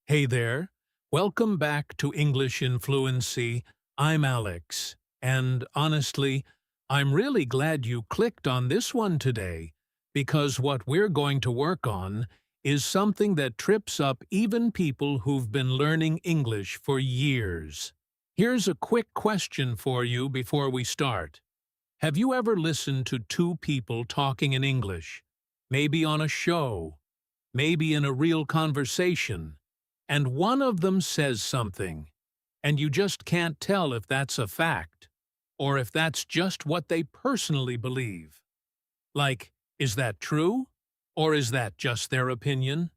Hey there. Welcome back to English in Fluency. I'm Alex, and honestly, I'm really glad you clicked on this one today, because what we're going to work on is something that trips up even people who've been learning English for years. Here's a quick question for you before we start. Have you ever listened to two people talking in English? Maybe on a show, maybe in a real conversation, and one of them says something, and you just can't tell if that's a fact, or if that's just what they personally believe. Like, is that true? Or is that just their opinion?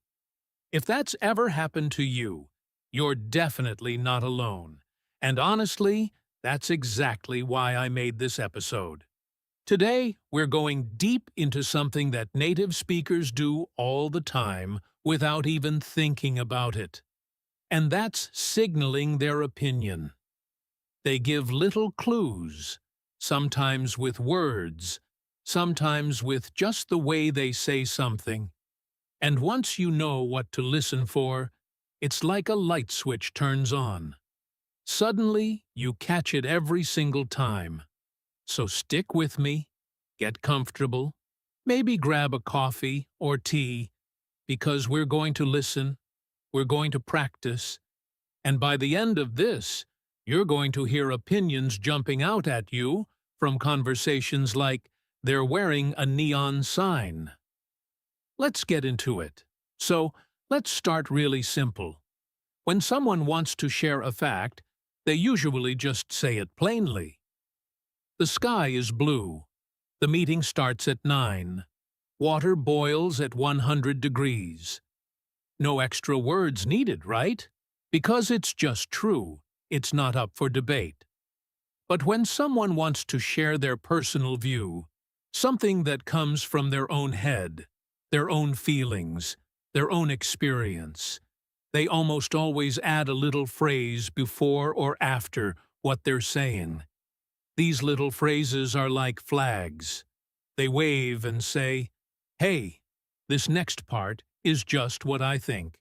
If that's ever happened to you, you're definitely not alone. And honestly, that's exactly why I made this episode. Today, we're going deep into something that native speakers do all the time without even thinking about it. And that's signaling their opinion. They give little clues, sometimes with words, sometimes with just the way they say something. And once you know what to listen for, it's like a light switch turns on. Suddenly, you catch it every single time. So stick with me, get comfortable, maybe grab a coffee or tea, because we're going to listen, we're going to practice, and by the end of this, you're going to hear opinions jumping out at you from conversations like, "They're wearing a neon sign." Let's get into it. So, let's start really simple. When someone wants to share a fact, they usually just say it plainly. The sky is blue. The meeting starts at 9. Water boils at 100 degrees. No extra words needed, right? Because it's just true. It's not up for debate. But when someone wants to share their personal view, something that comes from their own head, their own feelings, their own experience, they almost always add a little phrase before or after what they're saying. These little phrases are like flags. They wave and say, "Hey, this next part is just what I think,"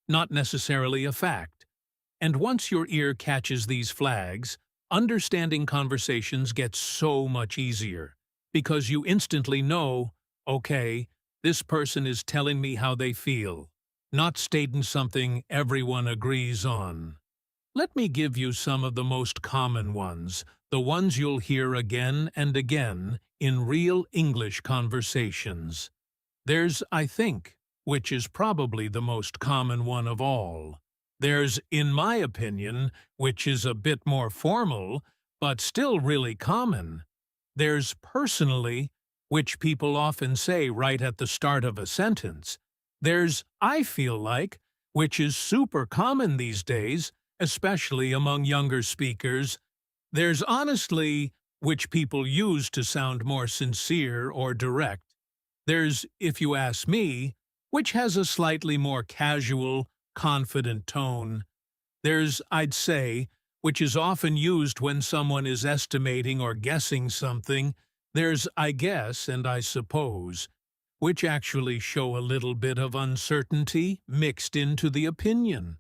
not necessarily a fact. And once your ear catches these flags, understanding conversations gets so much easier, because you instantly know, okay, this person is telling me how they feel, not stating something everyone agrees on. Let me give you some of the most common ones, the ones you'll hear again and again in real English conversations. There's "I think," which is probably the most common one of all. There's "in my opinion," which is a bit more formal, but still really common. There's "personally," which people often say right at the start of a sentence. There's "I feel like," which is super common these days, especially among younger speakers. There's "honestly," which people use to sound more sincere or direct. There's "if you ask me," which has a slightly more casual, confident tone. There's "I'd say," which is often used when someone is estimating or guessing something. There's "I guess" and "I suppose," which actually show a little bit of uncertainty mixed into the opinion.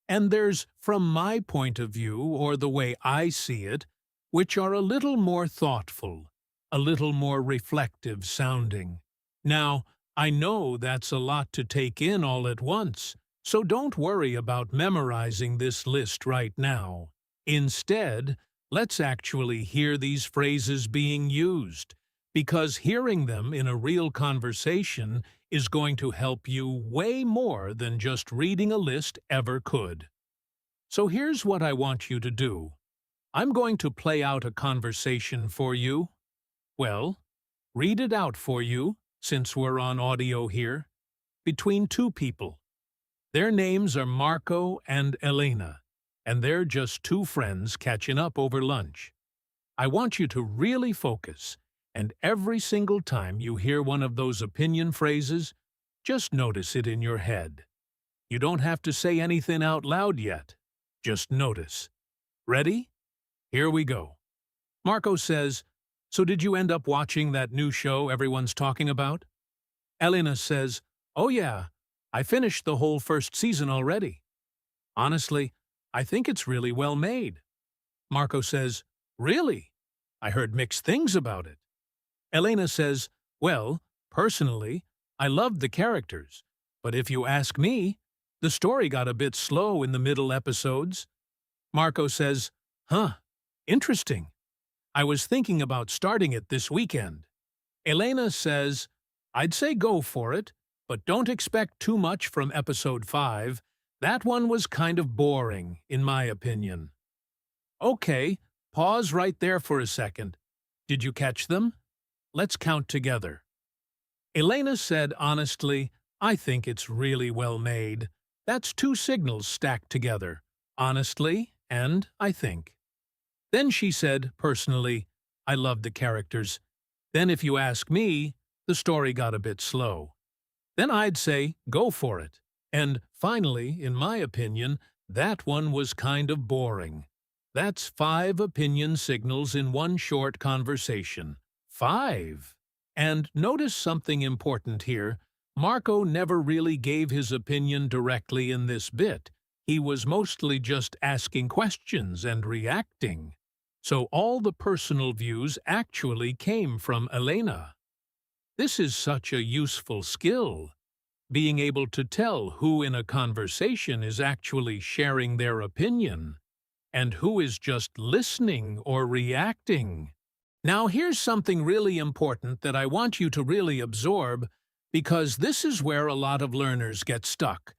And there's "from my point of view," or "the way I see it," which are a little more thoughtful, a little more reflective sounding. Now, I know that's a lot to take in all at once, so don't worry about memorizing this list right now. Instead, let's actually hear these phrases being used, because hearing them in a real conversation is going to help you way more than just reading a list ever could. So here's what I want you to do. I'm going to play out a conversation for you. Well, read it out for you, since we're on audio here, between two people. Their names are Marco and Elena, and they're just two friends catching up over lunch. I want you to really focus, and every single time you hear one of those opinion phrases, just notice it in your head. You don't have to say anything out loud yet. Just notice. Ready? Here we go. Marco says, "So did you end up watching that new show everyone's talking about?" Elena says, "Oh yeah, I finished the whole first season already." Honestly, I think it's really well made. Marco says, Really? I heard mixed things about it. Elena says, Well, personally, I loved the characters, but if you ask me, the story got a bit slow in the middle episodes. Marco says, Huh, interesting. I was thinking about starting it this weekend. Elena says, I'd say go for it, but don't expect too much from episode 5. That one was kind of boring, in my opinion. Okay, pause right there for a second. Did you catch them? Let's count together. Elena said honestly, I think it's really well made. That's 2 signals stacked together. Honestly and I think. Then she said personally, I love the characters. Then if you ask me, the story got a bit slow. Then I'd say go for it. And finally, in my opinion, that one was kind of boring. That's 5 opinion signals in one short conversation. 5. And notice something important here. Marco never really gave his opinion directly in this bit. He was mostly just asking questions and reacting. So all the personal views actually came from Elena. This is such a useful skill. Being able to tell who in a conversation is actually sharing their opinion and who is just listening or reacting. Now here's something really important that I want you to really absorb, because this is where a lot of learners get stuck.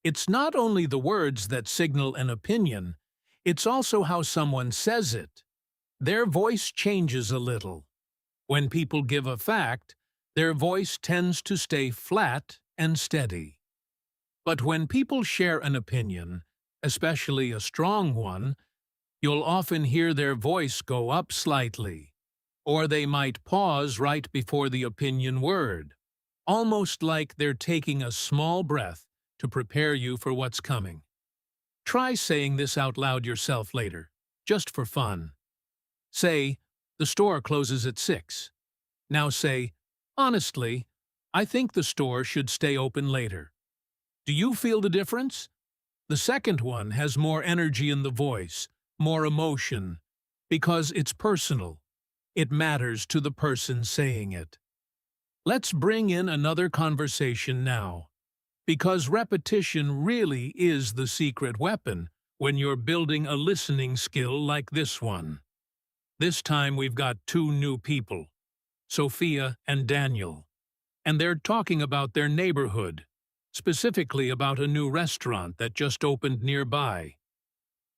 It's not only the words that signal an opinion, it's also how someone says it. Their voice changes a little. When people give a fact, their voice tends to stay flat and steady. But when people share an opinion, especially a strong one, you'll often hear their voice go up slightly, or they might pause right before the opinion word, almost like they're taking a small breath to prepare you for what's coming. Try saying this out loud yourself later, just for fun. Say, the store closes at 6. Now say, honestly, I think the store should stay open later. Do you feel the difference? The second one has more energy in the voice, more emotion, because it's personal. It matters to the person saying it. Let's bring in another conversation now, because repetition really is the secret weapon when you're building a listening skill like this one. This time we've got 2 new people, Sophia and Daniel, and they're talking about their neighborhood, specifically about a new restaurant that just opened nearby.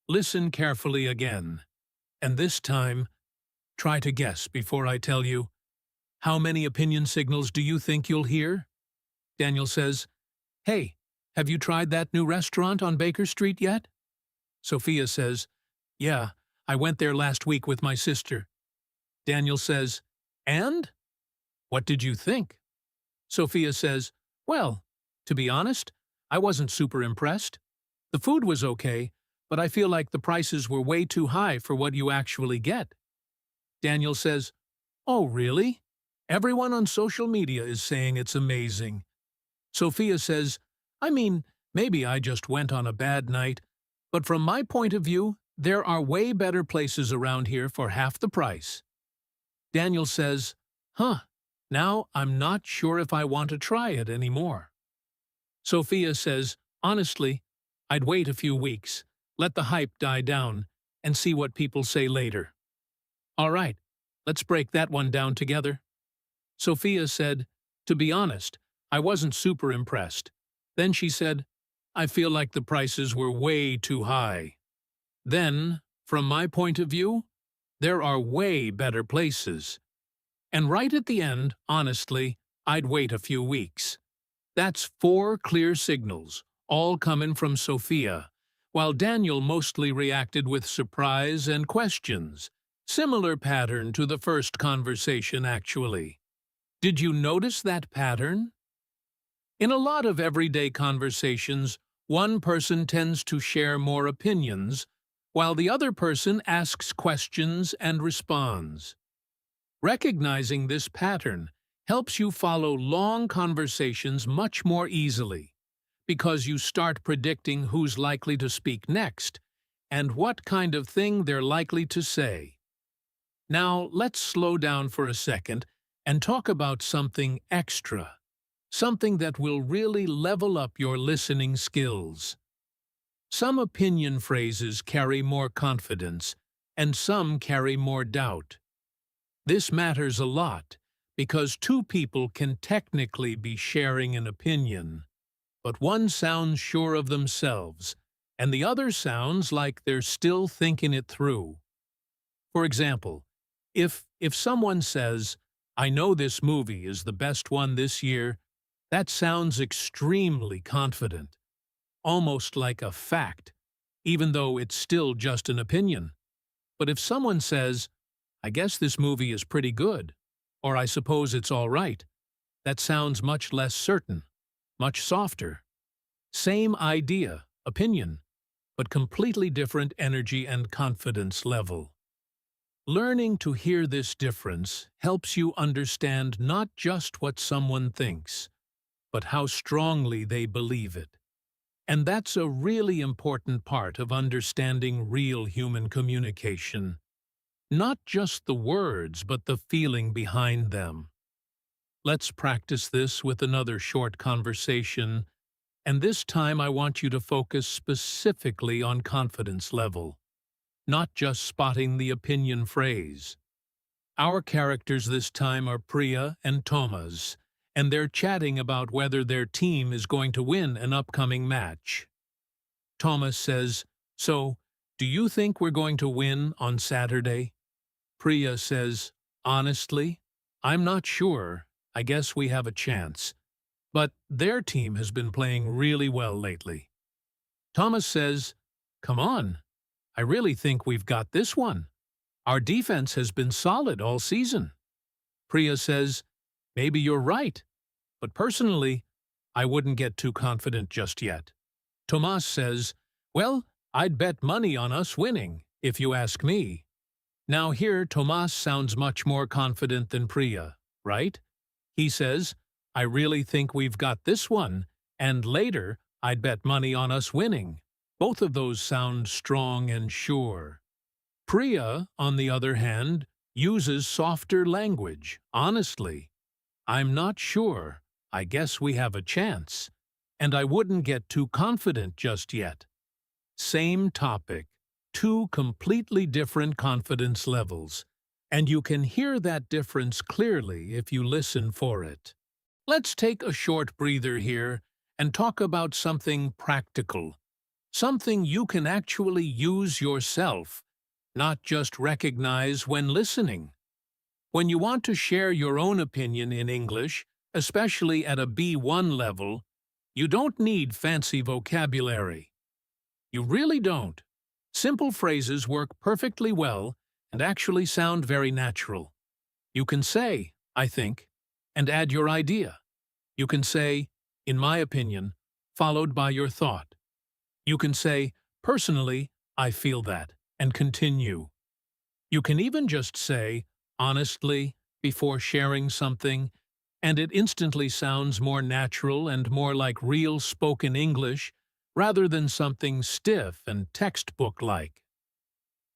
Listen carefully again, and this time, try to guess before I tell you. How many opinion signals do you think you'll hear? Daniel says, Hey, have you tried that new restaurant on Baker Street yet? Sophia says, Yeah, I went there last week with my sister. Daniel says, And? What did you think? Sophia says, Well, to be honest, I wasn't super impressed. The food was okay, but I feel like the prices were way too high for what you actually get. Daniel says, Oh, really? Everyone on social media is saying it's amazing. Sophia says, I mean, maybe I just went on a bad night, but from my point of view, there are way better places around here for half the price. Daniel says, Now I'm not sure if I want to try it anymore. Sophia says, Honestly, I'd wait a few weeks, let the hype die down, and see what people say later. All right, let's break that one down together. Sophia said, To be honest, I wasn't super impressed. Then she said, I feel like the prices were way too high. Then, from my point of view, there are way better places. And right at the end, honestly, I'd wait a few weeks. That's 4 clear signals, all coming from Sophia, while Daniel mostly reacted with surprise and questions. Similar pattern to the first conversation, actually. Did you notice that pattern? In a lot of everyday conversations, one person tends to share more opinions, while the other person asks questions and responds. Recognizing this pattern helps you follow long conversations much more easily, because you start predicting who's likely to speak next and what kind of thing they're likely to say. Now, let's slow down for a second and talk about something extra, something that will really level up your listening skills. Some opinion phrases carry more confidence, and some carry more doubt. This matters a lot because two people can technically be sharing an opinion, but one sounds sure of themselves, and the other sounds like they're still thinking it through. For example, if someone says, "I know this movie is the best one this year," that sounds extremely confident, almost like a fact, even though it's still just an opinion. But if someone says, "I guess this movie is pretty good," or "I suppose it's all right," that sounds much less certain, much softer. Same idea, opinion, but completely different energy and confidence level. Learning to hear this difference helps you understand not just what someone thinks, but how strongly they believe it. And that's a really important part of understanding real human communication. Not just the words, but the feeling behind them. Let's practice this with another short conversation, and this time I want you to focus specifically on confidence level, not just spotting the opinion phrase. Our characters this time are Priya and Thomas, and they're chatting about whether their team is going to win an upcoming match. Thomas says, "So, do you think we're going to win on Saturday?" Priya says, "Honestly, I'm not sure. I guess we have a chance. But their team has been playing really well lately." Thomas says, "Come on. I really think we've got this one. Our defense has been solid all season." Priya says, "Maybe you're right, but personally, I wouldn't get too confident just yet." Tomas says, "Well, I'd bet money on us winning, if you ask me." Now here, Tomas sounds much more confident than Priya, right? He says, "I really think we've got this one, and later, I'd bet money on us winning." Both of those sound strong and sure. Priya, on the other hand, uses softer language, honestly. "I'm not sure. I guess we have a chance. And I wouldn't get too confident just yet." Same topic, two completely different confidence levels, and you can hear that difference clearly if you listen for it. Let's take a short breather here and talk about something practical, something you can actually use yourself, not just recognize when listening. When you want to share your own opinion in English, especially at a B1 level, you don't need fancy vocabulary. You really don't. Simple phrases work perfectly well and actually sound very natural. You can say, "I think," and add your idea. You can say, "In my opinion," followed by your thought. You can say, "Personally, I feel that," and continue. You can even just say, "Honestly," before sharing something, and it instantly sounds more natural and more like real spoken English rather than something stiff and textbook-like.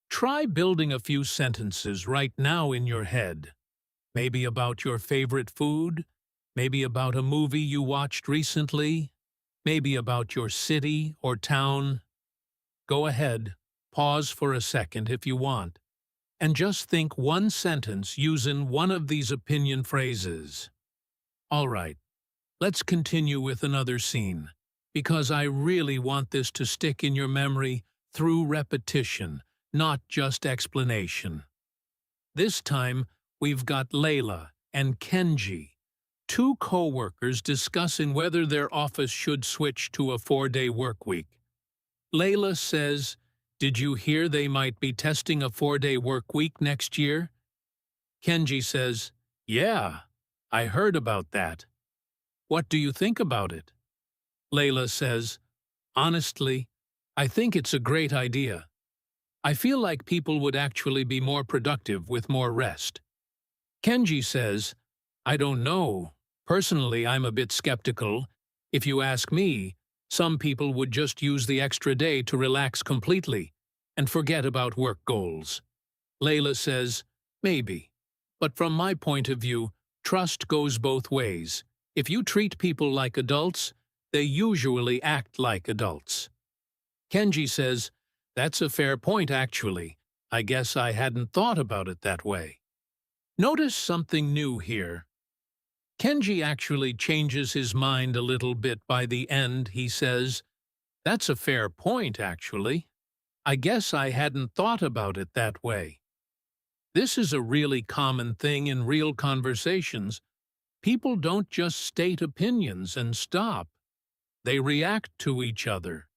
Try building a few sentences right now in your head. Maybe about your favorite food, maybe about a movie you watched recently, maybe about your city or town. Go ahead, pause for a second if you want, and just think one sentence using one of these opinion phrases. All right, let's continue with another scene, because I really want this to stick in your memory through repetition, not just explanation. This time, we've got Layla and Kenji, two co-workers discussing whether their office should switch to a 4-day work week. Layla says, "Did you hear they might be testing a 4-day work week next year?" Kenji says, "Yeah, I heard about that. What do you think about it?" Layla says, "Honestly, I think it's a great idea. I feel like people would actually be more productive with more rest." Kenji says, "I don't know. Personally, I'm a bit skeptical. If you ask me, Some people would just use the extra day to relax completely and forget about work goals. Layla says, maybe. But from my point of view, trust goes both ways. If you treat people like adults, they usually act like adults. Kenji says, that's a fair point actually. I guess I hadn't thought about it that way. Notice something new here. Kenji actually changes his mind a little bit by the end. He says, that's a fair point actually. I guess I hadn't thought about it that way. This is a really common thing in real conversations. People don't just state opinions and stop. They react to each other.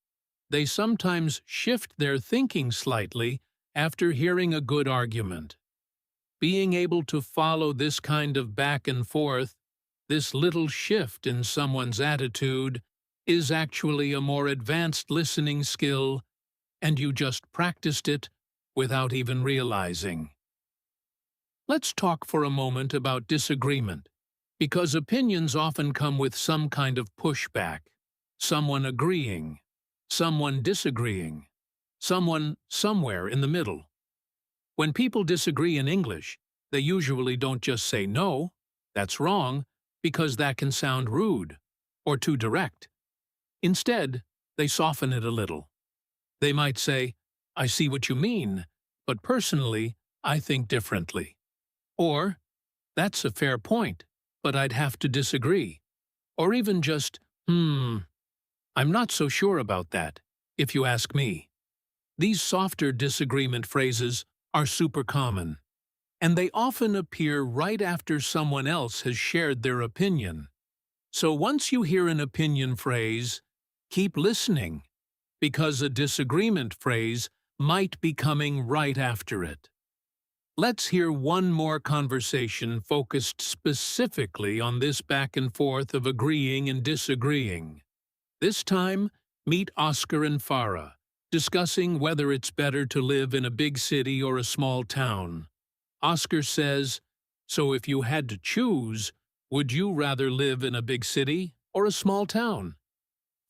They sometimes shift their thinking slightly after hearing a good argument. Being able to follow this kind of back and forth, this little shift in someone's attitude, is actually a more advanced listening skill, and you just practiced it without even realizing. Let's talk for a moment about disagreement, because opinions often come with some kind of pushback, someone agreeing, someone disagreeing, someone somewhere in the middle. When people disagree in English, they usually don't just say no, that's wrong, because that can sound rude or too direct. Instead, they soften it a little. They might say, I see what you mean, but personally, I think differently. Or, that's a fair point, but I'd have to disagree. Or even just, I'm not so sure about that, if you ask me. These softer disagreement phrases are super common, and they often appear right after someone else has shared their opinion. So once you hear an opinion phrase, keep listening, because a disagreement phrase might be coming right after it. Let's hear one more conversation focused specifically on this back and forth of agreeing and disagreeing. This time, meet Oscar and Farah, discussing whether it's better to live in a big city or a small town. Oscar says, so if you had to choose, would you rather live in a big city or a small town?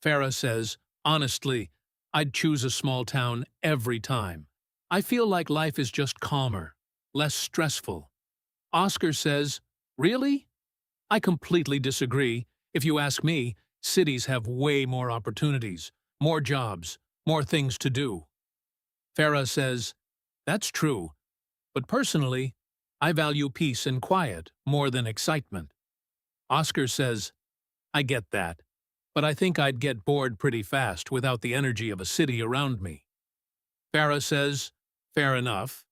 Farah says, honestly, I'd choose a small town every time. I feel like life is just calmer, less stressful. Oscar says, really? I completely disagree. If you ask me, cities have way more opportunities, more jobs, more things to do. Farah says, that's true, but personally, I value peace and quiet more than excitement. Oscar says, I get that, but I think I'd get bored pretty fast without the energy of a city around me. Farah says, fair enough.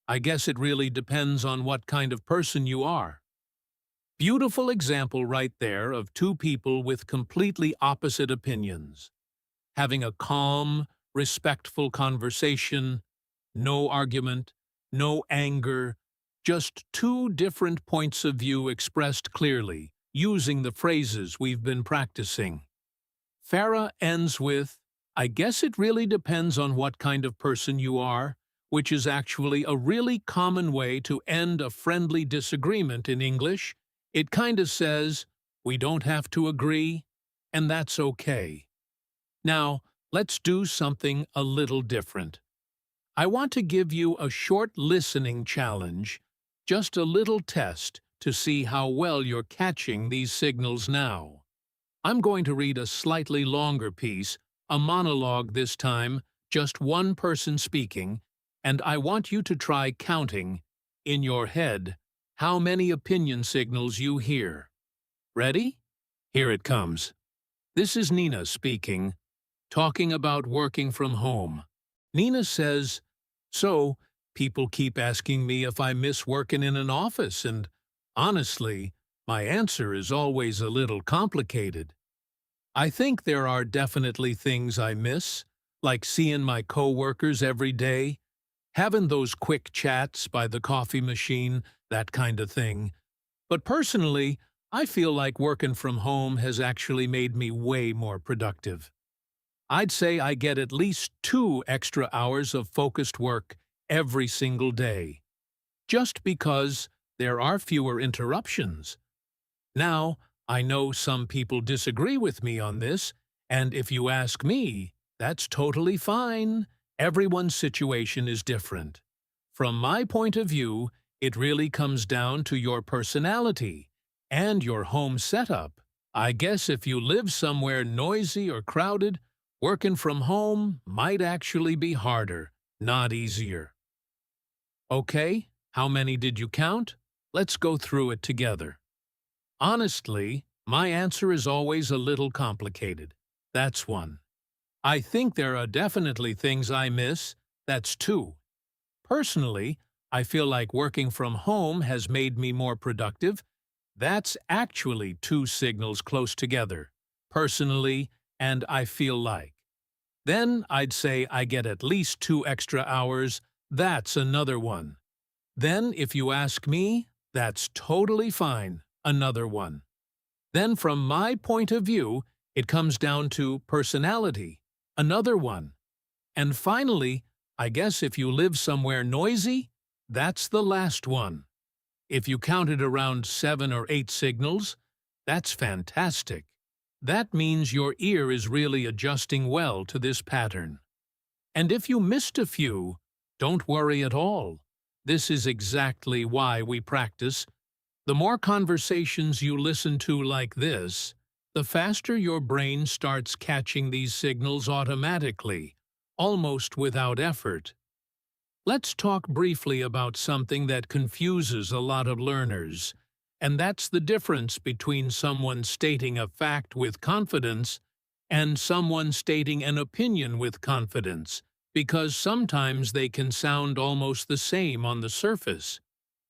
I guess it really depends on what kind of person you are. Beautiful example right there of two people with completely opposite opinions. Having a calm, respectful conversation, no argument, no anger, just two different points of view expressed clearly, using the phrases we've been practicing. Farah ends with, I guess it really depends on what kind of person you are, which is actually a really common way to end a friendly disagreement in English. It kinda says, we don't have to agree, and that's okay. Now, let's do something a little different. I want to give you a short listening challenge, just a little test to see how well you're catching these signals now. I'm going to read a slightly longer piece, a monologue this time, just one person speaking, and I want you to try counting, in your head, how many opinion signals you hear. Ready? Here it comes. This is Nina speaking, talking about working from home. Nina says, so, people keep asking me if I miss working in an office, and honestly, my answer is always a little complicated. I think there are definitely things I miss, like seeing my coworkers every day, having those quick chats by the coffee machine, that kind of thing. But personally, I feel like working from home has actually made me way more productive. I'd say I get at least 2 extra hours of focused work every single day, just because there are fewer interruptions. Now, I know some people disagree with me on this, And if you ask me, that's totally fine. Everyone's situation is different. From my point of view, it really comes down to your personality and your home setup. I guess if you live somewhere noisy or crowded, working from home might actually be harder, not easier. Okay, how many did you count? Let's go through it together. Honestly, my answer is always a little complicated. That's one. I think there are definitely things I miss. That's two. Personally, I feel like working from home has made me more productive. That's actually two signals close together. Personally, and I feel like. Then I'd say I get at least 2 extra hours. That's another one. Then, if you ask me, that's totally fine. Another one. Then from my point of view, it comes down to personality. Another one. And finally, I guess if you live somewhere noisy, that's the last one. If you counted around 7 or 8 signals, that's fantastic. That means your ear is really adjusting well to this pattern. And if you missed a few, don't worry at all. This is exactly why we practice. The more conversations you listen to like this, the faster your brain starts catching these signals automatically, almost without effort. Let's talk briefly about something that confuses a lot of learners, and that's the difference between someone stating a fact with confidence and someone stating an opinion with confidence, because sometimes they can sound almost the same on the surface.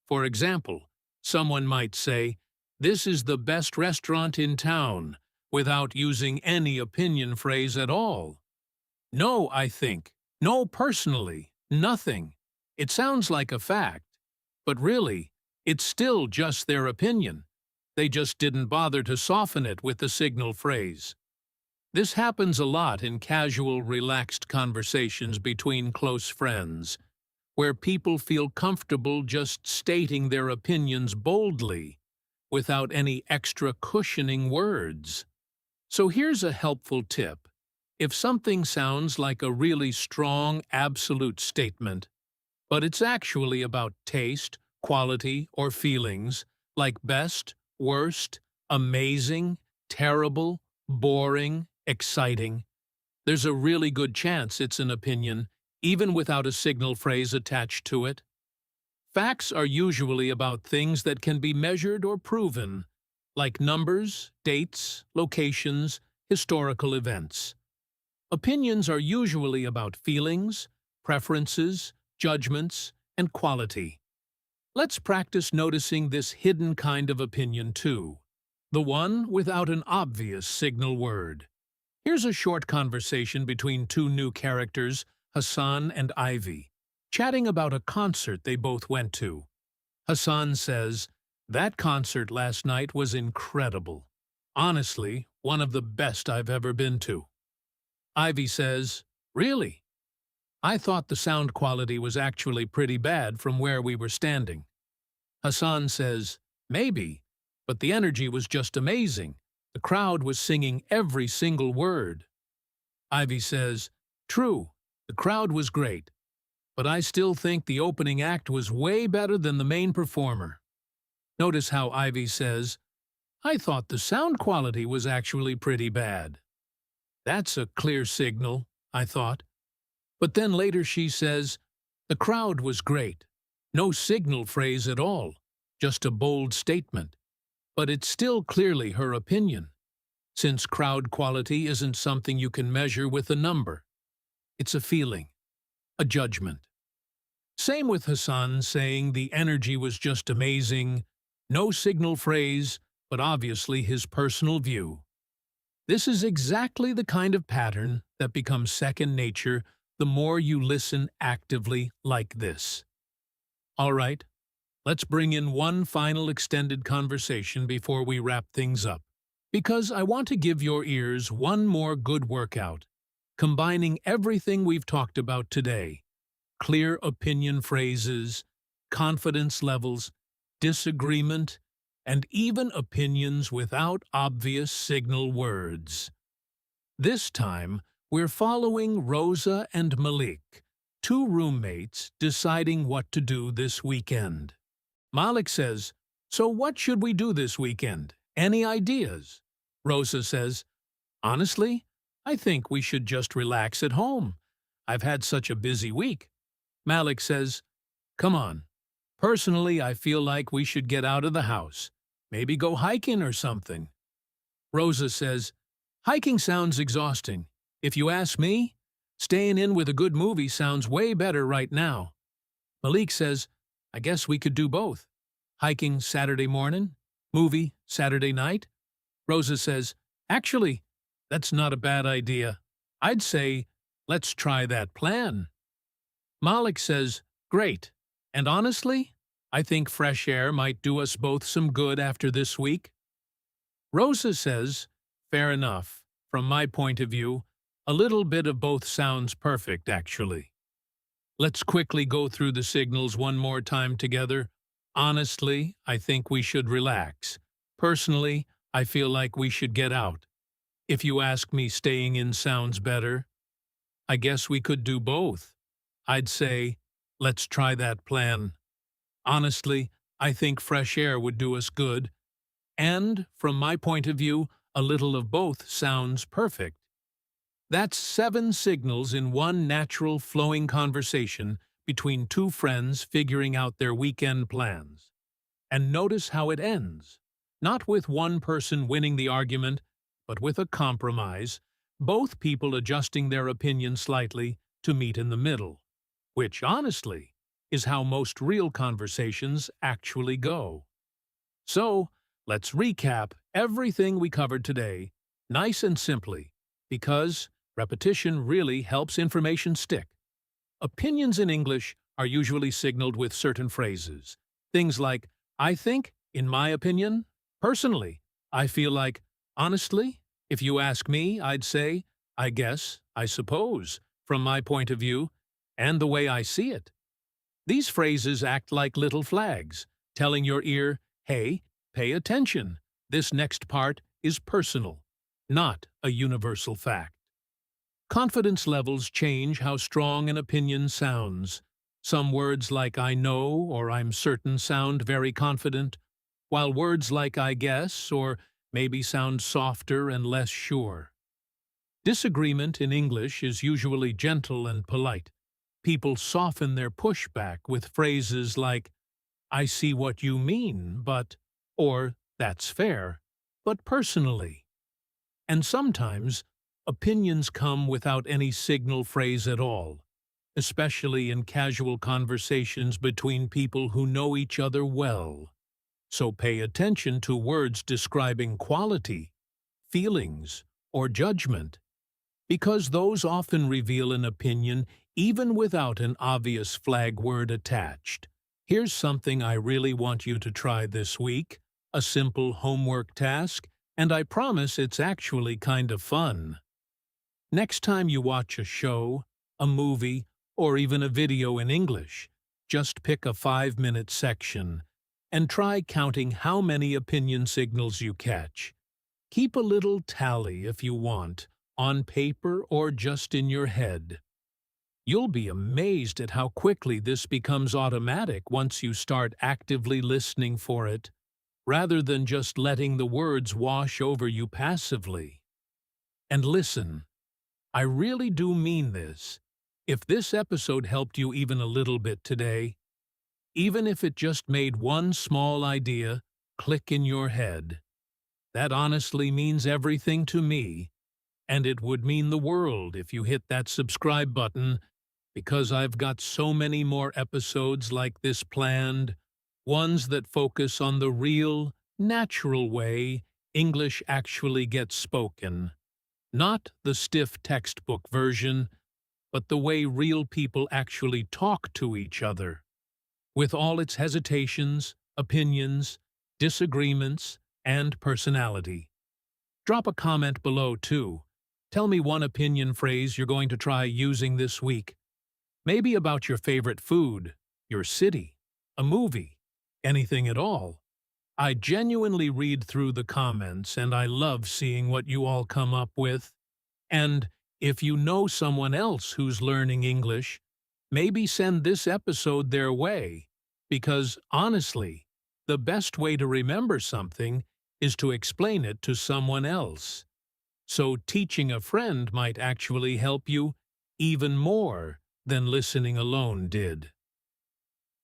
For example, someone might say, "This is the best restaurant in town," without using any opinion phrase at all. No, I think. No, personally. Nothing. It sounds like a fact, but really, it's still just their opinion. They just didn't bother to soften it with the signal phrase. This happens a lot in casual, relaxed conversations between close friends, where people feel comfortable just stating their opinions boldly, without any extra cushioning words. So here's a helpful tip. If something sounds like a really strong, absolute statement, but it's actually about taste, quality, or feelings, like best, worst, amazing, terrible, boring, exciting, there's a really good chance it's an opinion, even without a signal phrase attached to it. Facts are usually about things that can be measured or proven, like numbers, dates, locations, historical events. Opinions are usually about feelings, preferences, judgments, and quality. Let's practice noticing this hidden kind of opinion too, the one without an obvious signal word. Here's a short conversation between two new characters, Hassan and Ivy, chatting about a concert they both went to. Hassan says, "That concert last night was incredible. Honestly, one of the best I've ever been to." Ivy says, "Really? I thought the sound quality was actually pretty bad from where we were standing." Hassan says, "Maybe, but the energy was just amazing. The crowd was singing every single word." Ivy says, "True, the crowd was great, but I still think the opening act was way better than the main performer." Notice how Ivy says, "I thought the sound quality was actually pretty bad." That's a clear signal, I thought. But then later she says, "The crowd was great." No signal phrase at all, just a bold statement. But it's still clearly her opinion, since crowd quality isn't something you can measure with a number. It's a feeling, a judgment. Same with Hassan saying the energy was just amazing, no signal phrase, but obviously his personal view. This is exactly the kind of pattern that becomes second nature the more you listen actively like this. All right, let's bring in one final extended conversation before we wrap things up, because I want to give your ears one more good workout, combining everything we've talked about today: clear opinion phrases, confidence levels, disagreement, and even opinions without obvious signal words. This time, we're following Rosa and Malik, two roommates deciding what to do this weekend. Malik says, "So what should we do this weekend? Any ideas?" Rosa says, "Honestly, I think we should just relax at home. I've had such a busy week." Malik says, "Come on. Personally, I feel like we should get out of the house. Maybe go hiking or something." Rosa says, "Hiking sounds exhausting. If you ask me, staying in with a good movie sounds way better right now." Malik says, "I guess we could do both. Hiking Saturday morning, movie Saturday night." Rosa says, "Actually, that's not a bad idea. I'd say, let's try that plan." Malik says, "Great. And honestly, I think fresh air might do us both some good after this week." Rosa says, "Fair enough. From my point of view, a little bit of both sounds perfect, actually." Let's quickly go through the signals one more time together. Honestly, I think we should relax. Personally, I feel like we should get out. If you ask me, staying in sounds better. I guess we could do both. I'd say, let's try that plan. Honestly, I think fresh air would do us good. And, from my point of view, a little of both sounds perfect. That's 7 signals in one natural, flowing conversation between two friends figuring out their weekend plans. And notice how it ends. Not with one person winning the argument, but with a compromise, both people adjusting their opinion slightly to meet in the middle. Which, honestly, is how most real conversations actually go. So, let's recap everything we covered today, nice and simply, because repetition really helps information stick. Opinions in English are usually signaled with certain phrases. Things like, "I think," "in my opinion," "personally," "I feel like," "honestly," "if you ask me, I'd say," "I guess," "I suppose," "from my point of view," and "the way I see it." These phrases act like little flags, telling your ear, "Hey, pay attention. This next part is personal, not a universal fact." Confidence levels change how strong an opinion sounds. Some words like "I know" or "I'm certain" sound very confident, while words like "I guess" or maybe sound softer and less sure. Disagreement in English is usually gentle and polite. People soften their pushback with phrases like, "I see what you mean, but," or "That's fair, but personally." And sometimes, opinions come without any signal phrase at all, especially in casual conversations between people who know each other well. So pay attention to words describing quality, feelings, or judgment, because those often reveal an opinion even without an obvious flag word attached. Here's something I really want you to try this week, a simple homework task, and I promise it's actually kind of fun. Next time you watch a show, a movie, or even a video in English, just pick a 5-minute section and try counting how many opinion signals you catch. Keep a little tally if you want, on paper or just in your head. You'll be amazed at how quickly this becomes automatic once you start actively listening for it, rather than just letting the words wash over you passively. And listen, I really do mean this. If this episode helped you even a little bit today, even if it just made one small idea click in your head, that honestly means everything to me, and it would mean the world if you hit that subscribe button, because I've got so many more episodes like this planned, ones that focus on the real, natural way English actually gets spoken. Not the stiff textbook version, but the way real people actually talk to each other, with all its hesitations, opinions, disagreements, and personality. Drop a comment below, too. Tell me one opinion phrase you're going to try using this week. Maybe about your favorite food, your city, a movie, anything at all. I genuinely read through the comments, and I love seeing what you all come up with. And if you know someone else who's learning English, maybe send this episode their way, because honestly, the best way to remember something is to explain it to someone else. So teaching a friend might actually help you even more than listening alone did.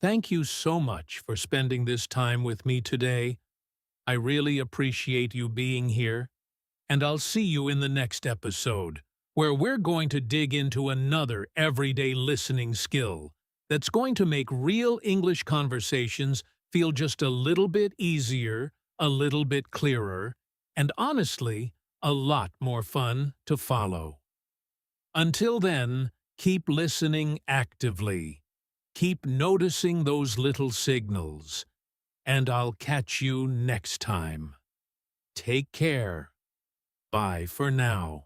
Thank you so much for spending this time with me today. I really appreciate you being here, and I'll see you in the next episode, where we're going to dig into another everyday listening skill that's going to make real English conversations feel just a little bit easier, a little bit clearer, and honestly, a lot more fun to follow. Until then, keep listening actively. Keep noticing those little signals, and I'll catch you next time. Take care. Bye for now.